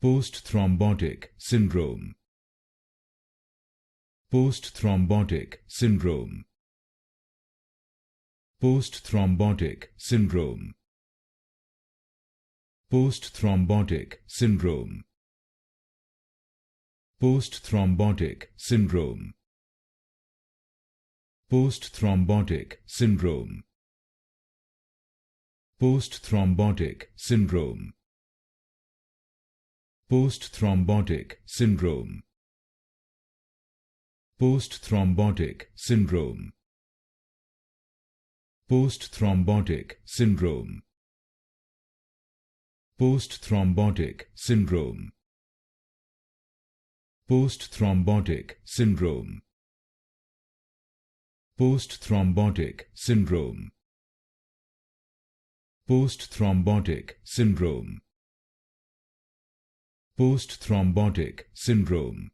Post-Thrombotic Syndrome. Post-Thrombotic Syndrome. Post-Thrombotic Syndrome. Post-Thrombotic Syndrome. Post-Thrombotic Syndrome. Post-Thrombotic Syndrome. Post-Thrombotic Syndrome. Post-Thrombotic Syndrome. Post-Thrombotic Syndrome. Post-Thrombotic Syndrome. Post-Thrombotic Syndrome. Post-Thrombotic Syndrome. Post-Thrombotic Syndrome. Post-Thrombotic Syndrome. Post-Thrombotic Syndrome.